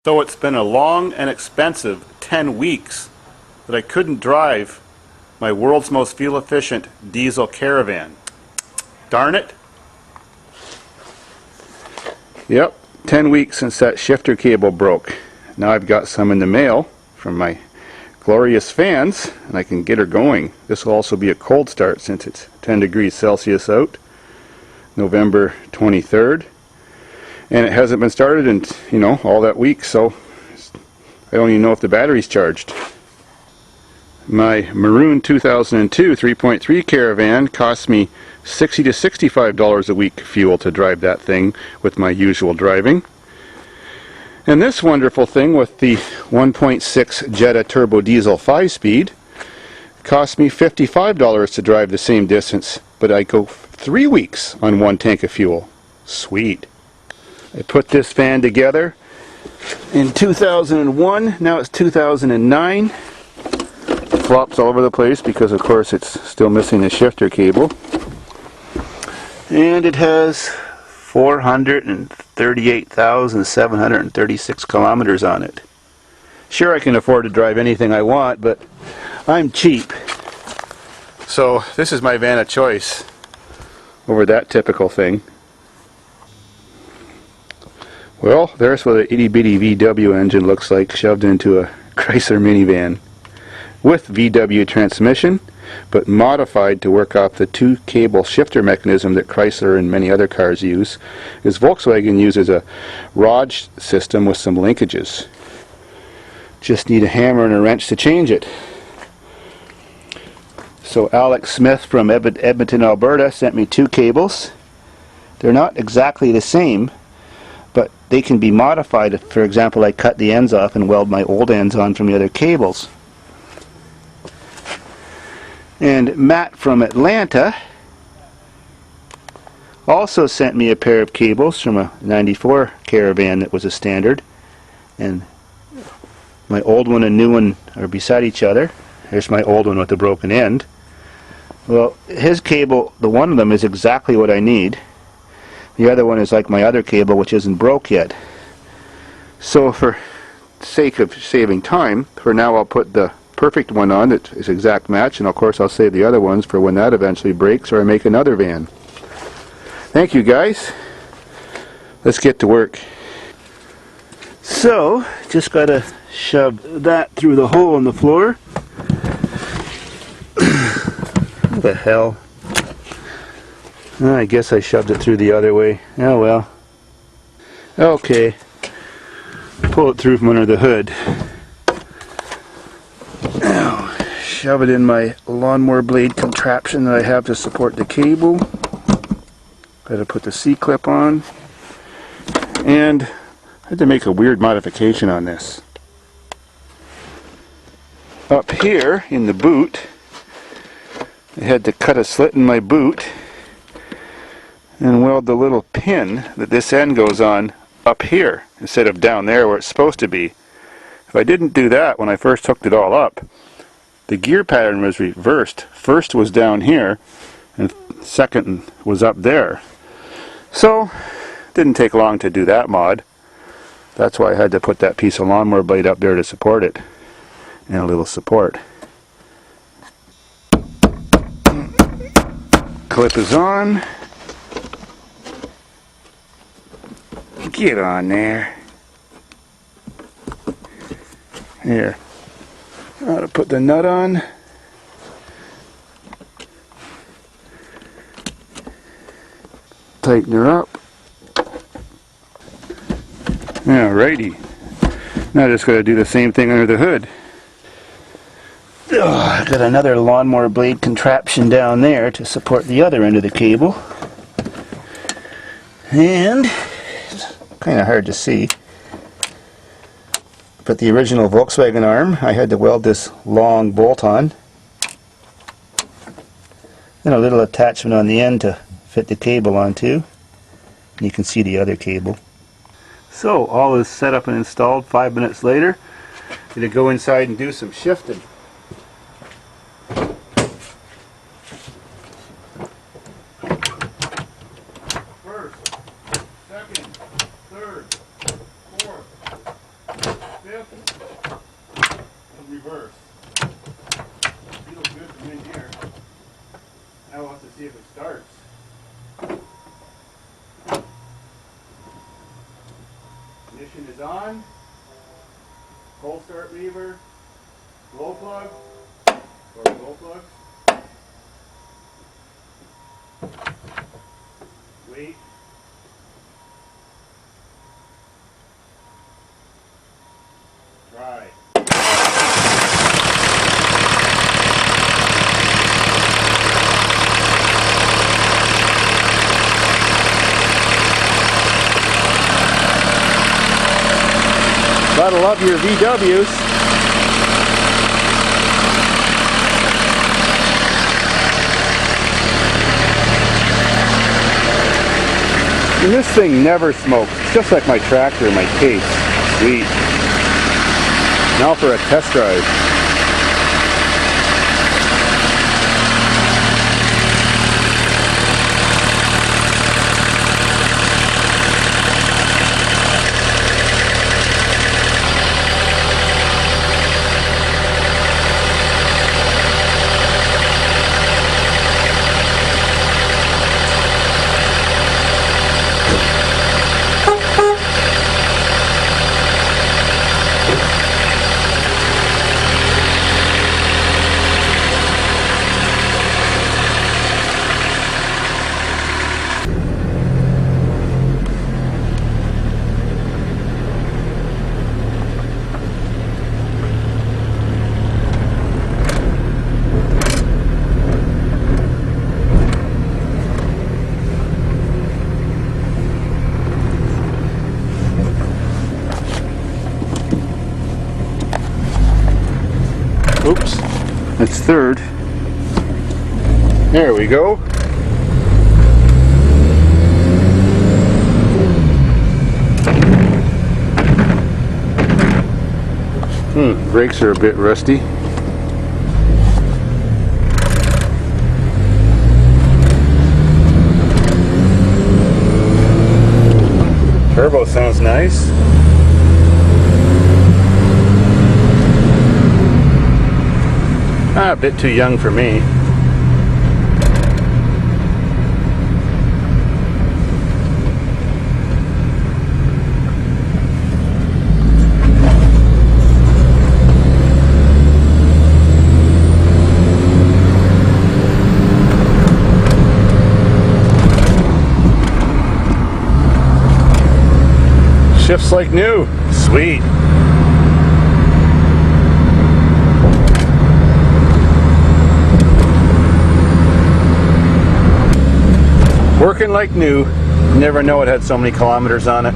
So it's been a long and expensive 10 weeks that I couldn't drive my world's most fuel-efficient diesel Caravan. Darn it. Yep, 10 weeks since that shifter cable broke. Now I've got some in the mail from my glorious fans, and I can get her going. This will also be a cold start since it's 10 degrees Celsius out, November 23rd. And it hasn't been started in, all that week, so I don't even know if the battery's charged. My maroon 2002 3.3 Caravan cost me $60 to $65 a week fuel to drive that thing with my usual driving. And this wonderful thing with the 1.6 Jetta turbo diesel 5-speed cost me $55 to drive the same distance, but I go 3 weeks on one tank of fuel. Sweet. I put this fan together in 2001, now it's 2009. Flops all over the place because of course it's still missing the shifter cable. And it has 438,736 kilometers on it. Sure, I can afford to drive anything I want, but I'm cheap. So this is my van of choice over that typical thing. Well, there's what an itty-bitty VW engine looks like shoved into a Chrysler minivan. With VW transmission, but modified to work off the two-cable shifter mechanism that Chrysler and many other cars use, is Volkswagen uses a rod system with some linkages. Just need a hammer and a wrench to change it. So Alex Smith from Edmonton, Alberta sent me two cables. They're not exactly the same, but they can be modified. If, for example, I cut the ends off and weld my old ends on from the other cables. And Matt from Atlanta also sent me a pair of cables from a 94 Caravan that was a standard. And my old one and new one are beside each other. Here's my old one with the broken end. Well, his cable, the one of them is exactly what I need. The other one is like my other cable, which isn't broke yet. So for sake of saving time, for now I'll put the perfect one on that is exact match, and of course I'll save the other ones for when that eventually breaks or I make another van. Thank you guys. Let's get to work. So, just gotta shove that through the hole in the floor. What the hell? I guess I shoved it through the other way. Oh well. Okay. Pull it through from under the hood. Now, shove it in my lawnmower blade contraption that I have to support the cable. Gotta put the C-clip on. And I had to make a weird modification on this. Up here in the boot, I had to cut a slit in my boot and weld the little pin that this end goes on up here instead of down there where it's supposed to be. If I didn't do that when I first hooked it all up, the gear pattern was reversed. First was down here and second was up there. So it didn't take long to do that mod. That's why I had to put that piece of lawnmower blade up there to support it, and a little support. Clip is on. Get on there. Here. Now to put the nut on. Tighten her up. Alrighty. Now I just got to do the same thing under the hood. I got another lawnmower blade contraption down there to support the other end of the cable. And it's kind of hard to see, but the original Volkswagen arm, I had to weld this long bolt on. And a little attachment on the end to fit the cable onto. And you can see the other cable. So all is set up and installed. 5 minutes later, I'm going to go inside and do some shifting. First, second, third, fourth, reverse. Feels good from in here. Now we'll have to see if it starts. Ignition is on. Cold start lever. Glow plug. Or glow plug. Wait. Try. Gotta love your VWs. And this thing never smokes. It's just like my tractor and my case. Sweet. Now for a test drive. Oops, that's third. There we go. Brakes are a bit rusty. Turbo sounds nice. A bit too young for me. Shifts like new. Sweet. Working like new. Never know it had so many kilometers on it.